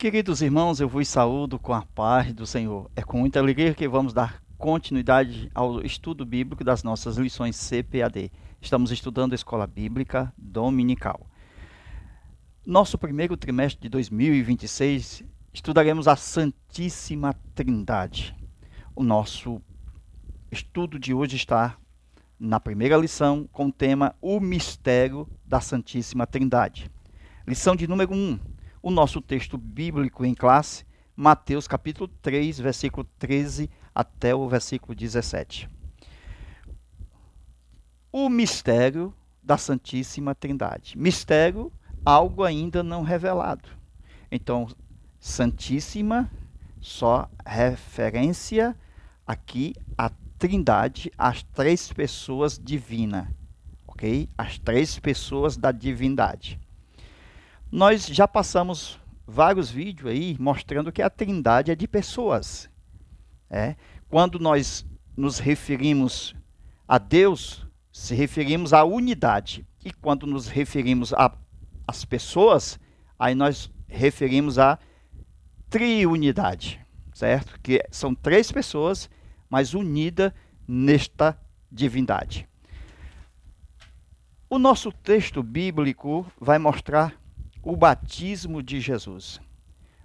Queridos irmãos, eu vos saúdo com a paz do Senhor. É com muita alegria que vamos dar continuidade ao estudo bíblico das nossas lições CPAD. Estamos estudando a Escola Bíblica Dominical. Nosso primeiro trimestre de 2026, estudaremos a Santíssima Trindade. O nosso estudo de hoje está na primeira lição com o tema O Mistério da Santíssima Trindade. Lição de número 1. O nosso texto bíblico em classe, Mateus capítulo 3, versículo 13 até o versículo 17. O mistério da Santíssima Trindade. Mistério, algo ainda não revelado. Então, Santíssima, só referência aqui à Trindade, às três pessoas divinas, ok? As três pessoas da divindade. Nós já passamos vários vídeos aí mostrando que a Trindade é de pessoas. Quando nós nos referimos a Deus, se referimos à unidade. E quando nos referimos às pessoas, aí nós referimos à triunidade, certo? Que são três pessoas, mas unidas nesta divindade. O nosso texto bíblico vai mostrar o batismo de Jesus.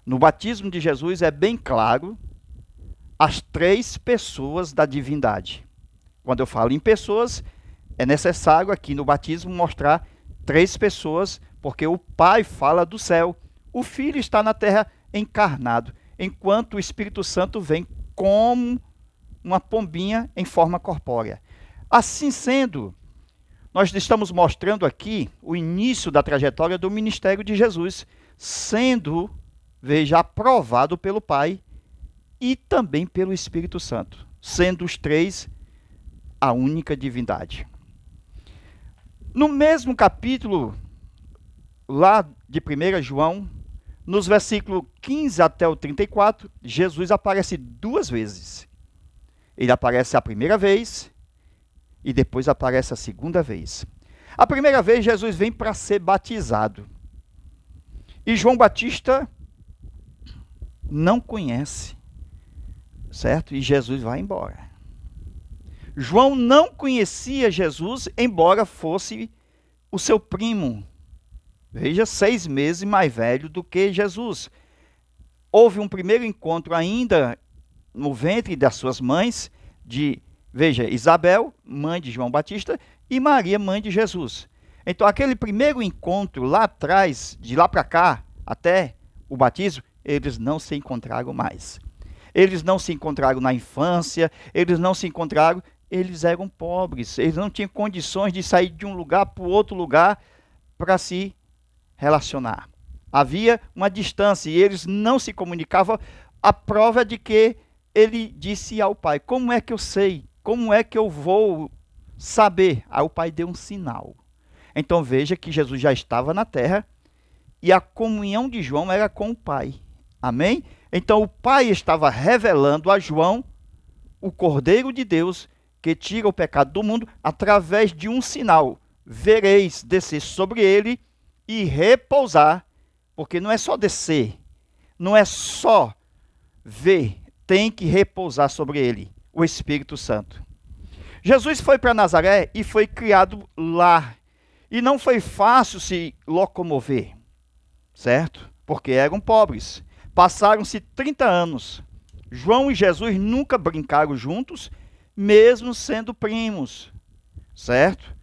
No batismo de Jesus é bem claro as três pessoas da divindade. Quando eu falo em pessoas, é necessário aqui no batismo mostrar três pessoas, porque o Pai fala do céu, o Filho está na terra encarnado, enquanto o Espírito Santo vem como uma pombinha em forma corpórea. Assim sendo, nós estamos mostrando aqui o início da trajetória do ministério de Jesus, sendo, veja, aprovado pelo Pai e também pelo Espírito Santo, sendo os três a única divindade. No mesmo capítulo, lá de 1 João, nos versículos 15 até o 34, Jesus aparece duas vezes. Ele aparece a primeira vez e depois aparece a segunda vez. A primeira vez, Jesus vem para ser batizado. E João Batista não conhece, certo? E Jesus vai embora. João não conhecia Jesus, embora fosse o seu primo. Veja, 6 meses mais velho do que Jesus. Houve um primeiro encontro ainda no ventre das suas mães, veja, Isabel, mãe de João Batista, e Maria, mãe de Jesus. Então, aquele primeiro encontro lá atrás, de lá para cá, até o batismo, eles não se encontraram mais. Eles não se encontraram na infância, eles não se encontraram, eles eram pobres, eles não tinham condições de sair de um lugar para o outro lugar para se relacionar. Havia uma distância e eles não se comunicavam. A prova de que ele disse ao pai: como é que eu sei? Como é que eu vou saber? Aí o pai deu um sinal. Então veja que Jesus já estava na terra e a comunhão de João era com o pai. Amém? Então o pai estava revelando a João o Cordeiro de Deus que tira o pecado do mundo através de um sinal. Vereis descer sobre ele e repousar, porque não é só descer, não é só ver, tem que repousar sobre ele, o Espírito Santo. Jesus foi para Nazaré e foi criado lá. E não foi fácil se locomover, certo? Porque eram pobres. Passaram-se 30 anos. João e Jesus nunca brincaram juntos, mesmo sendo primos, certo?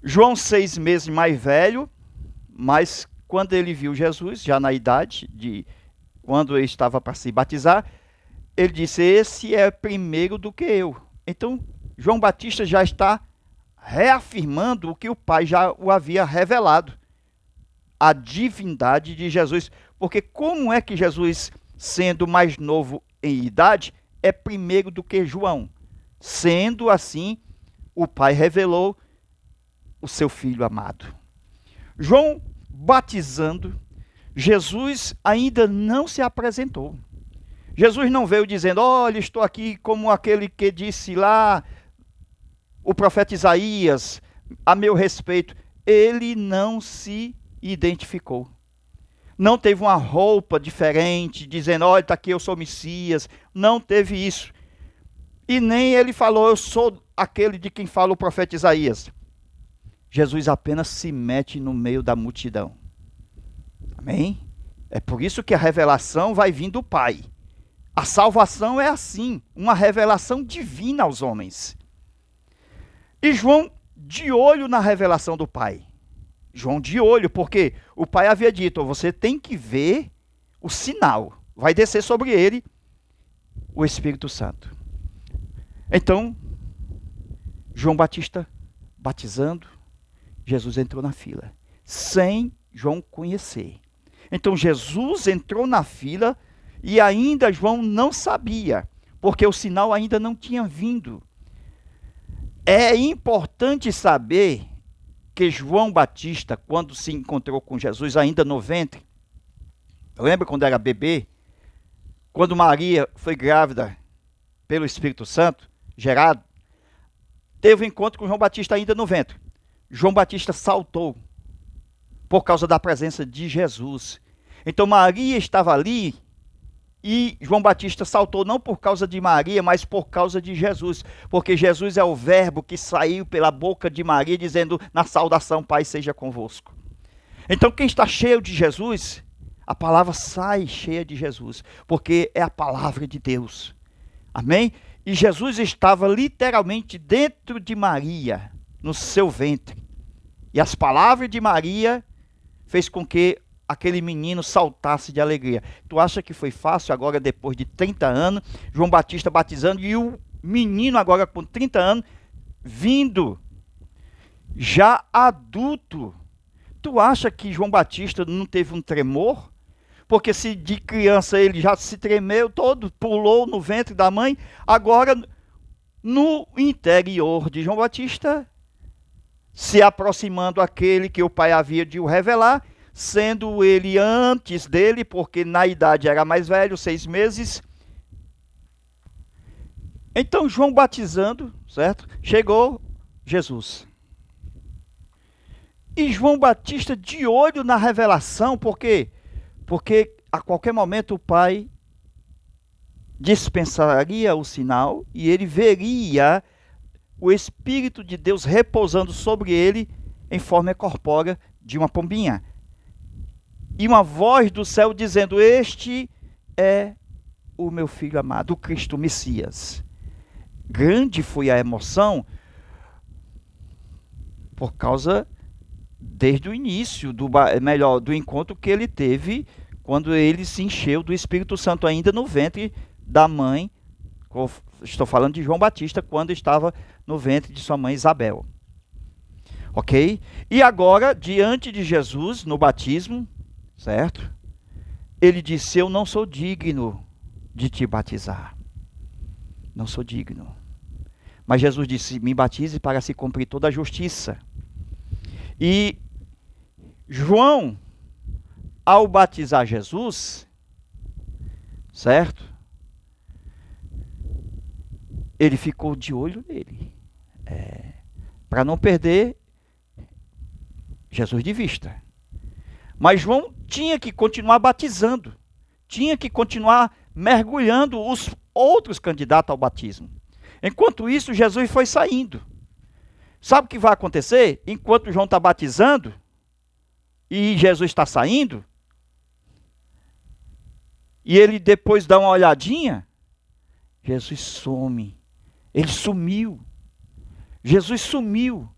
João 6 meses mais velho, mas quando ele viu Jesus, já na idade de quando ele estava para se batizar, ele disse: esse é primeiro do que eu. Então, João Batista já está reafirmando o que o Pai já o havia revelado, a divindade de Jesus. Porque como é que Jesus, sendo mais novo em idade, é primeiro do que João? Sendo assim, o Pai revelou o seu Filho amado. João batizando, Jesus ainda não se apresentou. Jesus não veio dizendo: olha, estou aqui como aquele que disse lá o profeta Isaías a meu respeito. Ele não se identificou. Não teve uma roupa diferente, dizendo, olha, está aqui, eu sou Messias. Não teve isso. E nem ele falou, eu sou aquele de quem fala o profeta Isaías. Jesus apenas se mete no meio da multidão. Amém? É por isso que a revelação vai vir do Pai. A salvação é assim, uma revelação divina aos homens. E João de olho na revelação do Pai. João de olho, porque o Pai havia dito, você tem que ver o sinal. Vai descer sobre ele o Espírito Santo. Então, João Batista batizando, Jesus entrou na fila, sem João conhecer. Então Jesus entrou na fila e ainda João não sabia, porque o sinal ainda não tinha vindo. É importante saber que João Batista, quando se encontrou com Jesus ainda no ventre, lembra quando era bebê? Quando Maria foi grávida pelo Espírito Santo, gerado, teve um encontro com João Batista ainda no ventre. João Batista saltou por causa da presença de Jesus. Então Maria estava ali e João Batista saltou não por causa de Maria, mas por causa de Jesus. Porque Jesus é o verbo que saiu pela boca de Maria dizendo na saudação, Pai seja convosco. Então quem está cheio de Jesus, a palavra sai cheia de Jesus, porque é a palavra de Deus. Amém? E Jesus estava literalmente dentro de Maria, no seu ventre. E as palavras de Maria fez com que aquele menino saltasse de alegria. Tu acha que foi fácil agora, depois de 30 anos, João Batista batizando, e o menino agora com 30 anos, vindo, já adulto. Tu acha que João Batista não teve um tremor? Porque se de criança ele já se tremeu todo, pulou no ventre da mãe, agora no interior de João Batista, se aproximando aquele que o pai havia de o revelar, sendo ele antes dele, porque na idade era mais velho, 6 meses. Então João batizando, certo? Chegou Jesus. E João Batista de olho na revelação, por quê? Porque a qualquer momento o pai dispensaria o sinal e ele veria o Espírito de Deus repousando sobre ele em forma corpórea de uma pombinha. E uma voz do céu dizendo, este é o meu filho amado, o Cristo Messias. Grande foi a emoção, por causa, desde o início, do encontro que ele teve, quando ele se encheu do Espírito Santo, ainda no ventre da mãe. Estou falando de João Batista, quando estava no ventre de sua mãe Isabel. Ok? E agora, diante de Jesus, no batismo, certo? Ele disse, eu não sou digno de te batizar. Não sou digno. Mas Jesus disse, me batize para se cumprir toda a justiça. E João, ao batizar Jesus, certo? Ele ficou de olho nele. Para não perder Jesus de vista. Mas João tinha que continuar batizando. Tinha que continuar mergulhando os outros candidatos ao batismo. Enquanto isso, Jesus foi saindo. Sabe o que vai acontecer? Enquanto João está batizando e Jesus está saindo, e ele depois dá uma olhadinha, Jesus some. Ele sumiu. Jesus sumiu.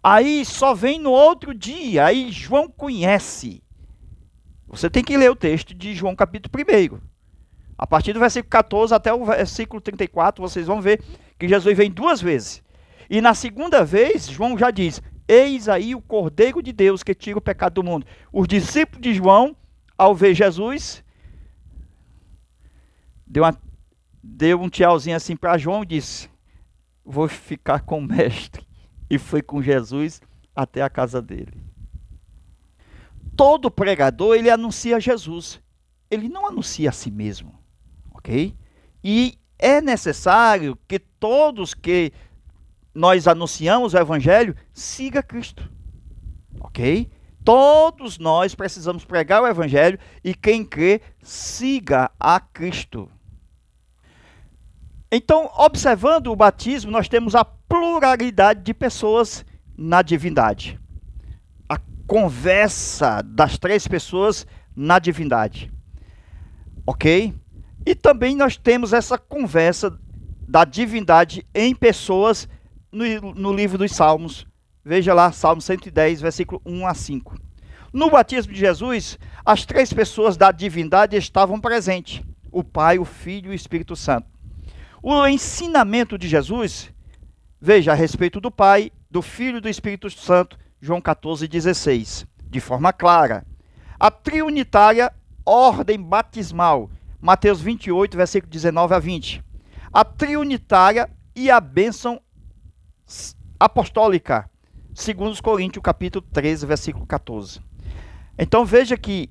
Aí só vem no outro dia. Aí João conhece. Você tem que ler o texto de João capítulo 1. A partir do versículo 14 até o versículo 34, vocês vão ver que Jesus vem 2 vezes. E na segunda vez, João já diz, eis aí o Cordeiro de Deus que tira o pecado do mundo. Os discípulos de João, ao ver Jesus, deu um tchauzinho assim para João e disse, vou ficar com o mestre. E foi com Jesus até a casa dele. Todo pregador, ele anuncia Jesus. Ele não anuncia a si mesmo. Ok? E é necessário que todos que nós anunciamos o Evangelho, siga Cristo. Ok? Todos nós precisamos pregar o Evangelho e quem crê, siga a Cristo. Então, observando o batismo, nós temos a pluralidade de pessoas na divindade. A conversa das três pessoas na divindade. Ok? E também nós temos essa conversa da divindade em pessoas no livro dos Salmos. Veja lá, Salmo 110, versículo 1 a 5. No batismo de Jesus, as três pessoas da divindade estavam presentes. O Pai, o Filho e o Espírito Santo. O ensinamento de Jesus, veja, a respeito do Pai, do Filho e do Espírito Santo, João 14, 16, de forma clara. A triunitária ordem batismal, Mateus 28, versículo 19 a 20. A triunitária e a bênção apostólica, segundo Coríntios, capítulo 13, versículo 14. Então veja que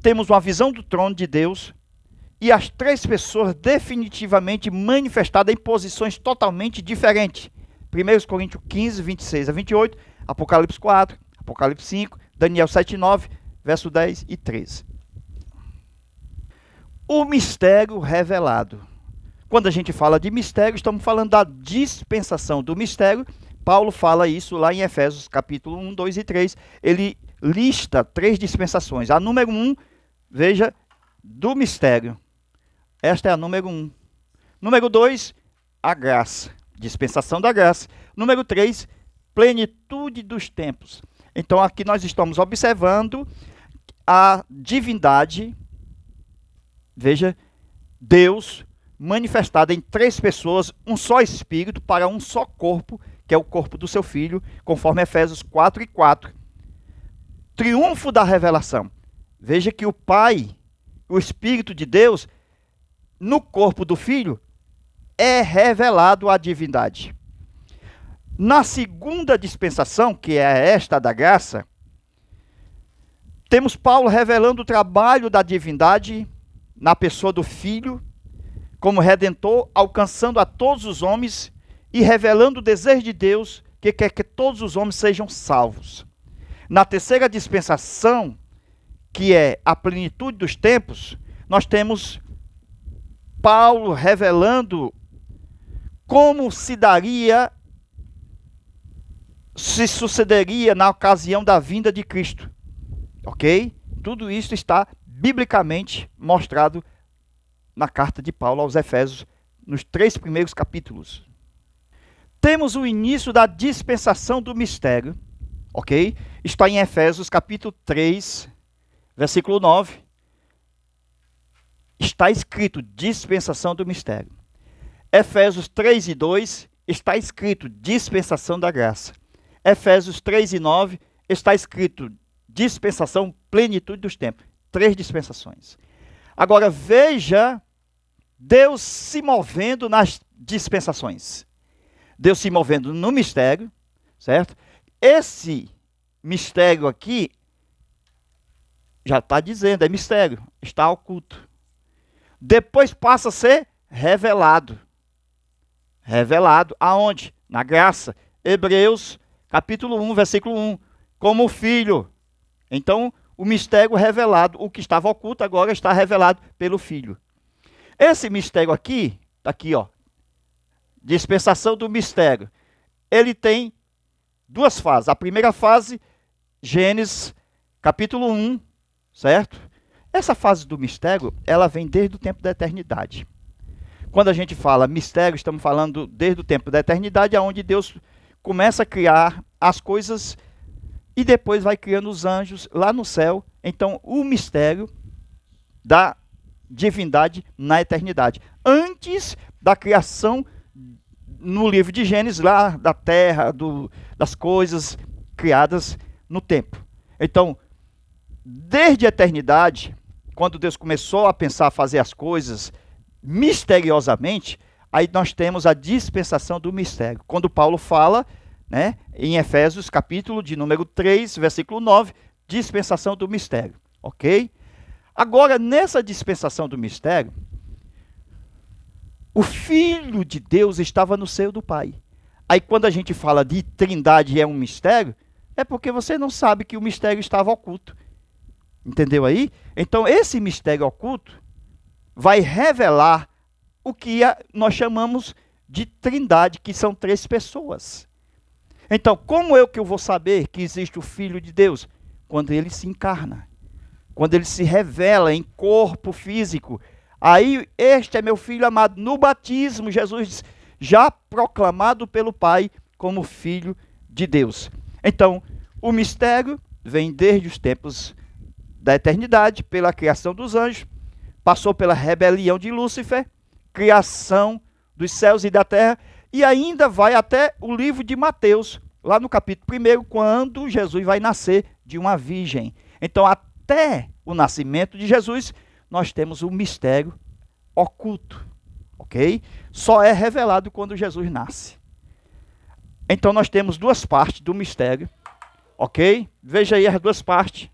temos uma visão do trono de Deus e as três pessoas definitivamente manifestadas em posições totalmente diferentes. 1 Coríntios 15, 26 a 28, Apocalipse 4, Apocalipse 5, Daniel 7, 9, verso 10 e 13. O mistério revelado. Quando a gente fala de mistério, estamos falando da dispensação do mistério. Paulo fala isso lá em Efésios, capítulo 1, 2 e 3. Ele lista 3 dispensações. A número 1, veja, do mistério. Esta é a número 1. Número 2, a graça. Dispensação da graça. Número 3, plenitude dos tempos. Então aqui nós estamos observando a divindade, veja, Deus manifestado em 3 pessoas, um só Espírito para um só corpo, que é o corpo do seu Filho, conforme Efésios 4 e 4. Triunfo da revelação. Veja que o Pai, o Espírito de Deus, no corpo do Filho, é revelado a divindade. Na segunda dispensação, que é esta da graça, temos Paulo revelando o trabalho da divindade na pessoa do Filho, como Redentor, alcançando a todos os homens e revelando o desejo de Deus, que quer que todos os homens sejam salvos. Na terceira dispensação, que é a plenitude dos tempos, nós temos Paulo revelando como se sucederia na ocasião da vinda de Cristo. Ok? Tudo isso está biblicamente mostrado na carta de Paulo aos Efésios, nos 3 primeiros capítulos. Temos o início da dispensação do mistério, ok? Está em Efésios capítulo 3, versículo 9. Está escrito dispensação do mistério. Efésios 3 e 2 está escrito dispensação da graça. Efésios 3 e 9 está escrito dispensação, plenitude dos tempos. 3 dispensações. Agora veja Deus se movendo nas dispensações. Deus se movendo no mistério, certo? Esse mistério aqui, já está dizendo, é mistério, está oculto. Depois passa a ser revelado. Revelado aonde? Na graça. Hebreus, capítulo 1, versículo 1. Como filho. Então, o mistério revelado, o que estava oculto, agora está revelado pelo Filho. Esse mistério aqui, está aqui, ó. Dispensação do mistério. Ele tem 2 fases. A primeira fase, Gênesis, capítulo 1, certo? Essa fase do mistério, ela vem desde o tempo da eternidade. Quando a gente fala mistério, estamos falando desde o tempo da eternidade, onde Deus começa a criar as coisas e depois vai criando os anjos lá no céu. Então, o mistério da divindade na eternidade. Antes da criação, no livro de Gênesis, lá da terra, das coisas criadas no tempo. Então, desde a eternidade, quando Deus começou a pensar, a fazer as coisas misteriosamente, aí nós temos a dispensação do mistério. Quando Paulo fala, né, em Efésios, capítulo de número 3, versículo 9, dispensação do mistério, ok? Agora, nessa dispensação do mistério, o Filho de Deus estava no seio do Pai. Aí, quando a gente fala de trindade é um mistério, É porque você não sabe que o mistério estava oculto. Entendeu aí? Então, esse mistério oculto vai revelar o que nós chamamos de trindade, que são 3 pessoas. Então, como eu vou saber que existe o Filho de Deus? Quando ele se encarna. Quando ele se revela em corpo físico. Aí, este é meu Filho amado. No batismo, Jesus já proclamado pelo Pai como Filho de Deus. Então, o mistério vem desde os tempos da eternidade, pela criação dos anjos, passou pela rebelião de Lúcifer, criação dos céus e da terra, e ainda vai até o livro de Mateus, lá no capítulo 1, quando Jesus vai nascer de uma virgem. Então, até o nascimento de Jesus, nós temos o mistério oculto, ok? Só é revelado quando Jesus nasce. Então, nós temos 2 partes do mistério, ok? Veja aí as 2 partes.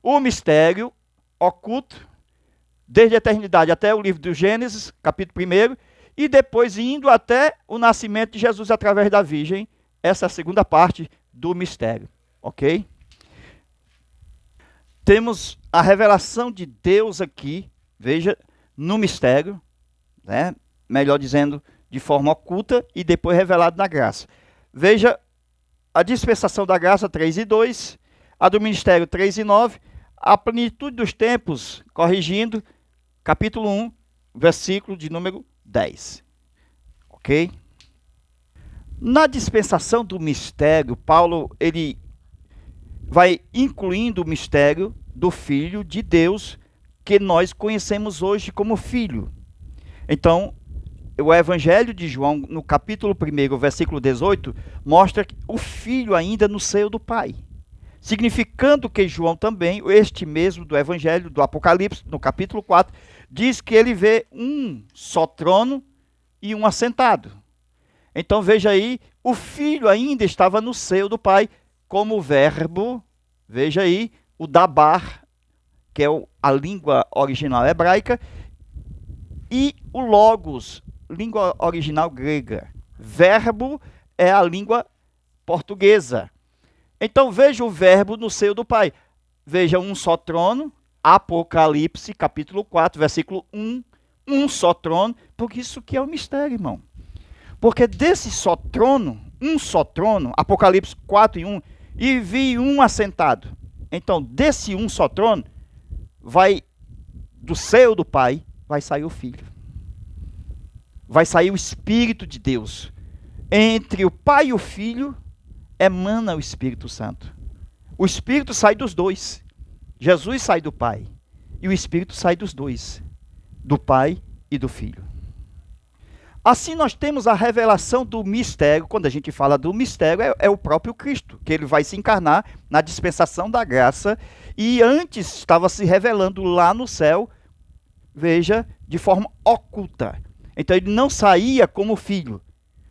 O mistério oculto, desde a eternidade até o livro do Gênesis, capítulo 1, e depois indo até o nascimento de Jesus através da Virgem. Essa é a segunda parte do mistério, ok? Temos a revelação de Deus aqui, veja, no mistério, né? Melhor dizendo, de forma oculta e depois revelado na graça. Veja a dispensação da graça 3:2, a do ministério 3:9, a plenitude dos tempos, corrigindo, capítulo 1, versículo de número 10. Ok? Na dispensação do mistério, Paulo ele vai incluindo o mistério do Filho de Deus, que nós conhecemos hoje como Filho. Então, o Evangelho de João, no capítulo 1, versículo 18, mostra o Filho ainda no seio do Pai. Significando que João também, este mesmo do Evangelho, do Apocalipse, no capítulo 4, diz que ele vê um só trono e um assentado. Então veja aí, o Filho ainda estava no seio do Pai, como o verbo, veja aí, o dabar, que é a língua original hebraica, e o logos, língua original grega. Verbo é a língua portuguesa. Então veja o verbo no seio do Pai. Veja um só trono, Apocalipse, capítulo 4, versículo 1. Um só trono, porque isso que é o mistério, irmão. Porque desse só trono, um só trono, Apocalipse 4:1, e vi um assentado. Então, desse um só trono, vai, do seio do Pai, vai sair o Filho. Vai sair o Espírito de Deus. Entre o Pai e o Filho, emana o Espírito Santo. O Espírito sai dos dois. Jesus sai do Pai. E o Espírito sai dos dois. Do Pai e do Filho. Assim nós temos a revelação do mistério. Quando a gente fala do mistério, é o próprio Cristo, que ele vai se encarnar na dispensação da graça. E antes estava se revelando lá no céu, veja, de forma oculta. Então ele não saía como filho.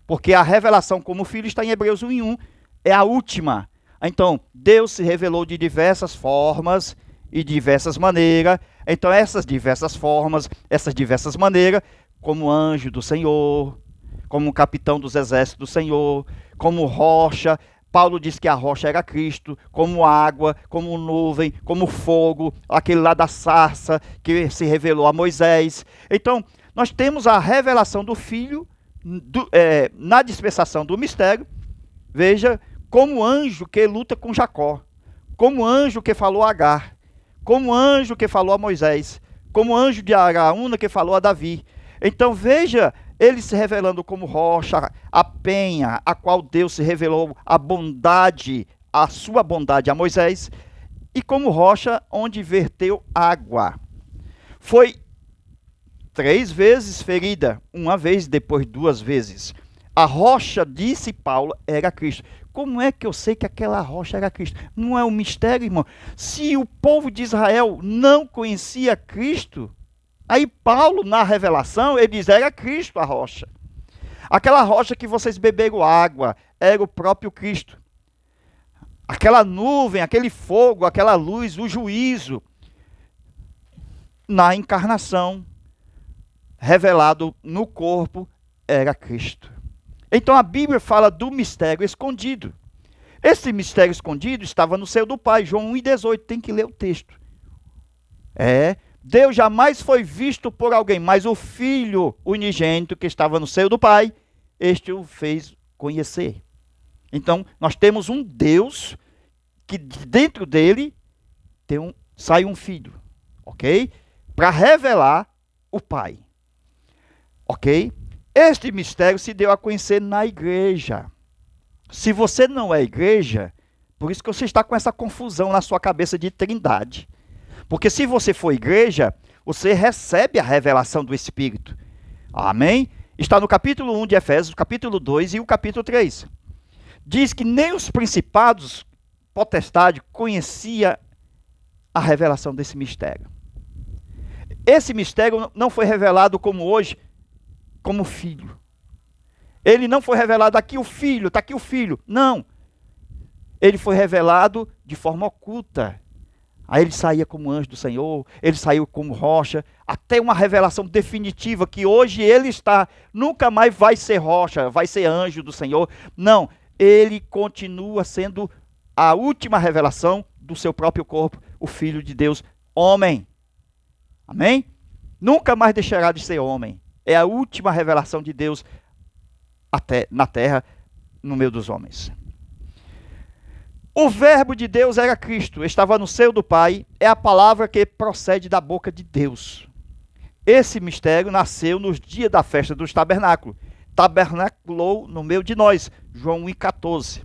Porque a revelação como filho está em Hebreus 1:1. É a última. Então, Deus se revelou de diversas formas e diversas maneiras. Então, essas diversas formas, essas diversas maneiras, como anjo do Senhor, como capitão dos exércitos do Senhor, como rocha. Paulo diz que a rocha era Cristo, como água, como nuvem, como fogo, aquele lá da sarça que se revelou a Moisés. Então, nós temos a revelação do Filho na dispensação do mistério. Veja, como anjo que luta com Jacó, como anjo que falou a Agar, como anjo que falou a Moisés, como anjo de Araúna que falou a Davi. Então veja, ele se revelando como rocha, a penha, a qual Deus se revelou a bondade, a sua bondade a Moisés, e como rocha onde verteu água. Foi 3 vezes ferida, uma vez, depois 2 vezes. A rocha, disse Paulo, era Cristo. Como é que eu sei que aquela rocha era Cristo? Não é um mistério, irmão? Se o povo de Israel não conhecia Cristo, aí Paulo, na revelação, ele diz, era Cristo a rocha. Aquela rocha que vocês beberam água, era o próprio Cristo. Aquela nuvem, aquele fogo, aquela luz, o juízo, na encarnação, revelado no corpo, era Cristo. Então a Bíblia fala do mistério escondido. Esse mistério escondido estava no seio do Pai. João 1,18, tem que ler o texto. Deus jamais foi visto por alguém, mas o Filho unigênito que estava no seio do Pai, este o fez conhecer. Então, nós temos um Deus que dentro dele sai um Filho, ok? Para revelar o Pai, ok? Este mistério se deu a conhecer na igreja. Se você não é igreja, por isso que você está com essa confusão na sua cabeça de trindade. Porque se você for igreja, você recebe a revelação do Espírito. Amém? Está no capítulo 1 de Efésios, capítulo 2 e o capítulo 3. Diz que nem os principados, potestade, conhecia a revelação desse mistério. Esse mistério não foi revelado como hoje, como filho. Ele não foi revelado aqui o filho, está aqui o filho. Não. Ele foi revelado de forma oculta. Aí ele saía como anjo do Senhor, ele saiu como rocha, até uma revelação definitiva que hoje ele nunca mais vai ser rocha, vai ser anjo do Senhor. Não, ele continua sendo a última revelação do seu próprio corpo, o Filho de Deus, homem. Amém? Nunca mais deixará de ser homem. É a última revelação de Deus na terra, no meio dos homens. O verbo de Deus era Cristo, estava no seio do Pai, é a palavra que procede da boca de Deus. Esse mistério nasceu nos dias da festa dos tabernáculos. Tabernaculou no meio de nós, João 1,14.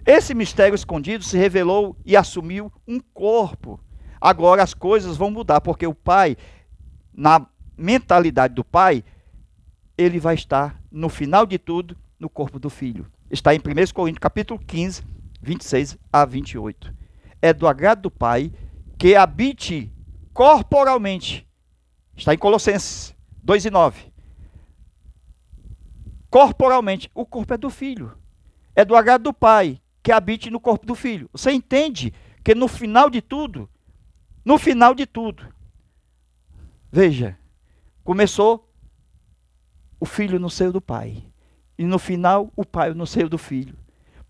Esse mistério escondido se revelou e assumiu um corpo. Agora as coisas vão mudar, porque o Pai, na mentalidade do Pai, ele vai estar, no final de tudo, no corpo do Filho. Está em 1 Coríntios, capítulo 15, 26 a 28. É do agrado do Pai que habite corporalmente. Está em Colossenses 2,9. Corporalmente. O corpo é do Filho. É do agrado do Pai que habite no corpo do Filho. Você entende que no final de tudo, veja, começou o Filho no seio do Pai. E no final, o Pai no seio do Filho.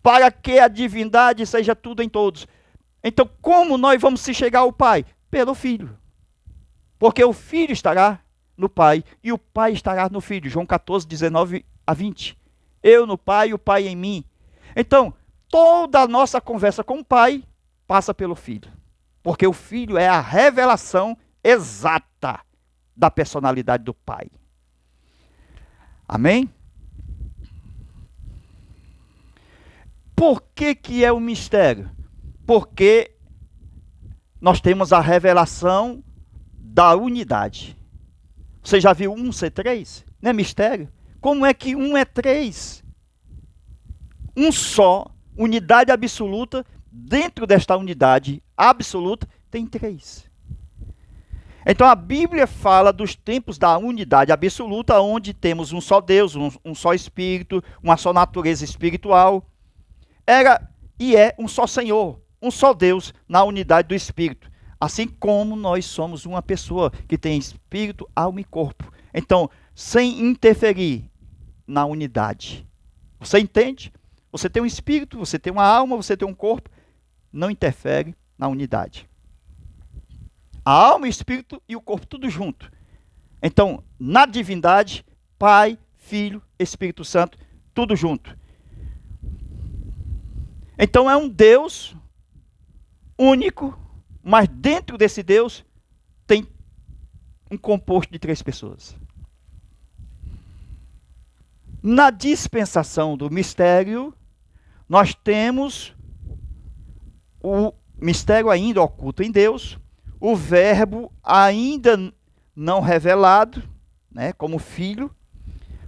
Para que a divindade seja tudo em todos. Então, como nós vamos se chegar ao Pai? Pelo Filho. Porque o Filho estará no Pai e o Pai estará no Filho. João 14, 19 a 20. Eu no Pai e o Pai em mim. Então, toda a nossa conversa com o Pai passa pelo Filho. Porque o Filho é a revelação exata da personalidade do Pai. Amém? Por que é um mistério? Porque nós temos a revelação da unidade. Você já viu um ser três? Não é mistério? Como é que um é três? Um só, unidade absoluta, dentro desta unidade absoluta, tem três. Então a Bíblia fala dos tempos da unidade absoluta, onde temos um só Deus, um só Espírito, uma só natureza espiritual. Era e é um só Senhor, um só Deus na unidade do Espírito. Assim como nós somos uma pessoa que tem espírito, alma e corpo. Então, sem interferir na unidade. Você entende? Você tem um espírito, você tem uma alma, você tem um corpo. Não interfere na unidade. A alma, o espírito e o corpo, tudo junto. Então, na divindade, Pai, Filho, Espírito Santo, tudo junto. Então é um Deus único, mas dentro desse Deus tem um composto de três pessoas. Na dispensação do mistério, nós temos o mistério ainda oculto em Deus, o verbo ainda não revelado, né, como filho,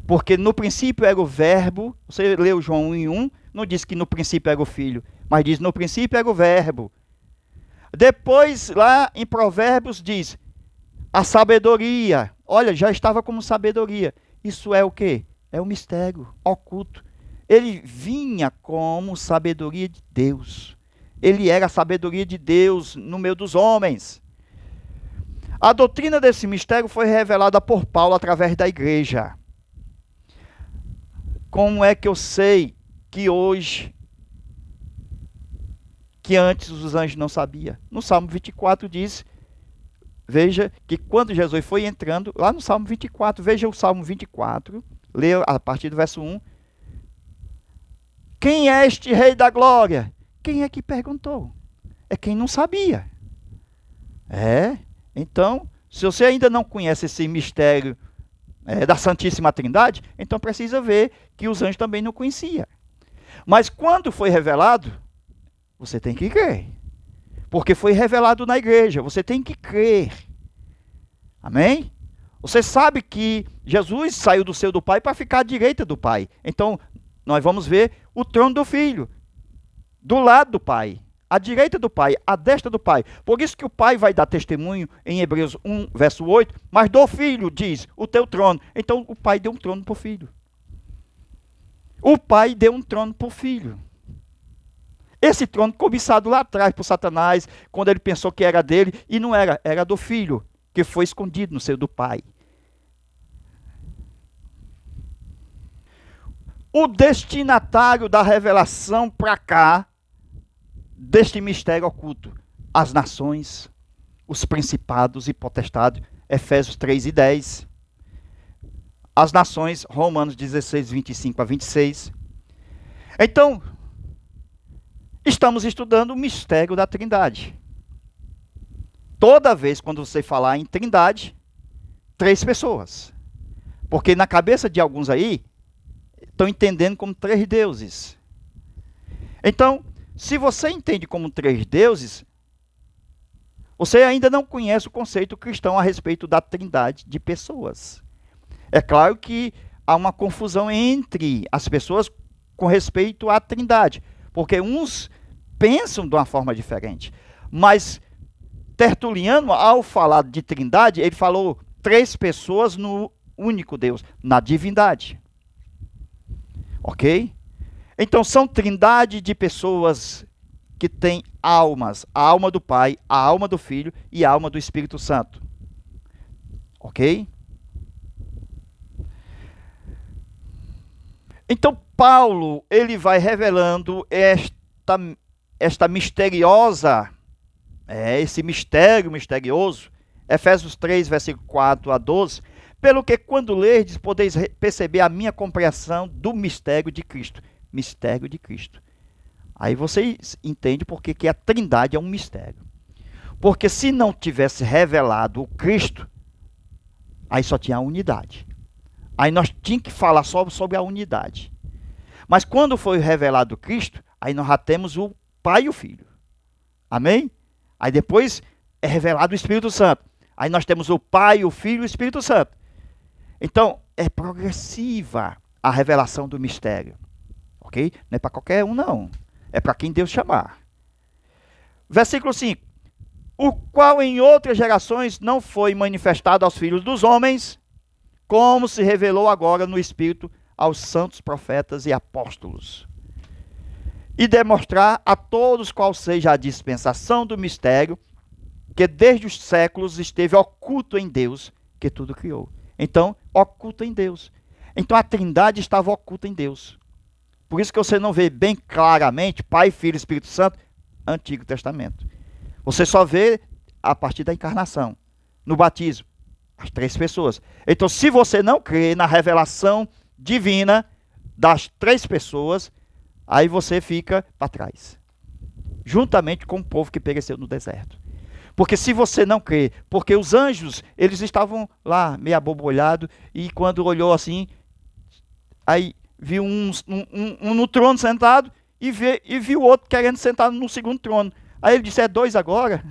porque no princípio era o verbo. Você leu João 1:1, não diz que no princípio era o filho, mas diz no princípio era o verbo. Depois lá em Provérbios diz a sabedoria. Olha, já estava como sabedoria. Isso é o quê? É o mistério oculto. Ele vinha como sabedoria de Deus. Ele era a sabedoria de Deus no meio dos homens. A doutrina desse mistério foi revelada por Paulo através da igreja. Como é que eu sei que hoje que antes os anjos não sabiam. No Salmo 24 diz, veja que quando Jesus foi entrando, lá no Salmo 24, veja o Salmo 24, leia a partir do verso 1. Quem é este Rei da Glória? Quem é que perguntou? É quem não sabia. Então, se você ainda não conhece esse mistério da Santíssima Trindade, então precisa ver que os anjos também não conheciam. Mas quando foi revelado, você tem que crer. Porque foi revelado na igreja, você tem que crer. Amém? Você sabe que Jesus saiu do seio do Pai para ficar à direita do Pai. Então, nós vamos ver o trono do Filho, do lado do Pai, à direita do Pai, à destra do Pai. Por isso que o Pai vai dar testemunho em Hebreus 1, verso 8, mas do Filho diz, o teu trono. Então, o Pai deu um trono para o Filho. O Pai deu um trono para o Filho. Esse trono cobiçado lá atrás por Satanás, quando ele pensou que era dele, e não era, era do Filho, que foi escondido no seio do Pai. O destinatário da revelação para cá, deste mistério oculto, as nações, os principados e potestades, Efésios 3 e 10. As nações, Romanos 16, 25 a 26. Então, estamos estudando o mistério da Trindade. Toda vez quando você falar em Trindade, 3 pessoas. Porque na cabeça de alguns aí, estão entendendo como 3 deuses. Então, se você entende como 3 deuses, você ainda não conhece o conceito cristão a respeito da Trindade de pessoas. É claro que há uma confusão entre as pessoas com respeito à Trindade, porque uns pensam de uma forma diferente. Mas Tertuliano, ao falar de Trindade, ele falou 3 pessoas no único Deus, na divindade. Ok? Então são trindade de pessoas que têm almas. A alma do Pai, a alma do Filho e a alma do Espírito Santo. Ok? Então Paulo, ele vai revelando esta misteriosa, esse mistério misterioso, Efésios 3, versículo 4 a 12, pelo que quando lerdes, podeis perceber a minha compreensão do mistério de Cristo. Mistério de Cristo. Aí vocês entendem porque que a Trindade é um mistério. Porque se não tivesse revelado o Cristo, aí só tinha a unidade. Aí nós tínhamos que falar só sobre a unidade. Mas quando foi revelado o Cristo, aí nós já temos o Pai e o Filho. Amém? Aí depois é revelado o Espírito Santo. Aí nós temos o Pai, o Filho e o Espírito Santo. Então, é progressiva a revelação do mistério. Ok? Não é para qualquer um, não. É para quem Deus chamar. Versículo 5. O qual em outras gerações não foi manifestado aos filhos dos homens, como se revelou agora no Espírito aos santos profetas e apóstolos. E demonstrar a todos qual seja a dispensação do mistério, que desde os séculos esteve oculto em Deus, que tudo criou. Então, oculto em Deus. Então a Trindade estava oculta em Deus. Por isso que você não vê bem claramente Pai, Filho e Espírito Santo, Antigo Testamento. Você só vê a partir da encarnação, no batismo, as 3 pessoas. Então, se você não crê na revelação divina das 3 pessoas, aí você fica para trás, juntamente com o povo que pereceu no deserto. Porque se você não crê, porque os anjos, eles estavam lá, meio abobolhados, e quando olhou assim, aí viu um no trono sentado, e viu outro querendo sentar no segundo trono. Aí ele disse, é 2 agora?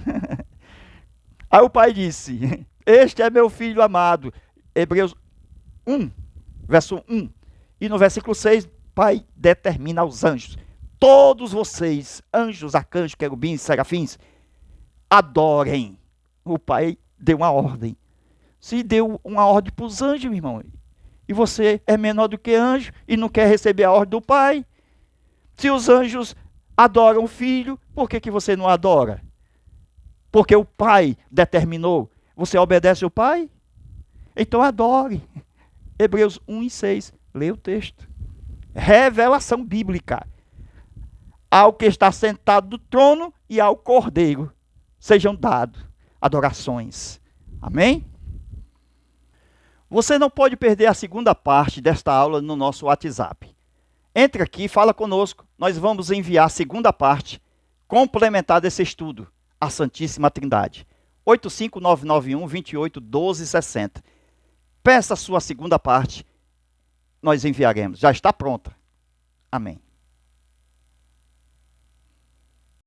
Aí o pai disse, este é meu filho amado. Hebreus 1, verso 1. E no versículo 6, pai determina aos anjos, todos vocês, anjos, arcanjos, querubins, serafins, adorem. O pai deu uma ordem. Se deu uma ordem para os anjos, meu irmão, e você é menor do que anjo e não quer receber a ordem do pai, se os anjos adoram o filho, por que você não adora? Porque o pai determinou. Você obedece o pai? Então adore. Hebreus 1 e 6. Leia o texto. Revelação bíblica. ao que está sentado do trono e ao Cordeiro sejam dados adorações. Amém? Você não pode perder a segunda parte desta aula no nosso WhatsApp. Entre aqui, fala conosco. Nós vamos enviar a segunda parte complementar desse estudo, a Santíssima Trindade. 85991-281260. Peça a sua segunda parte, nós enviaremos. Já está pronta. Amém.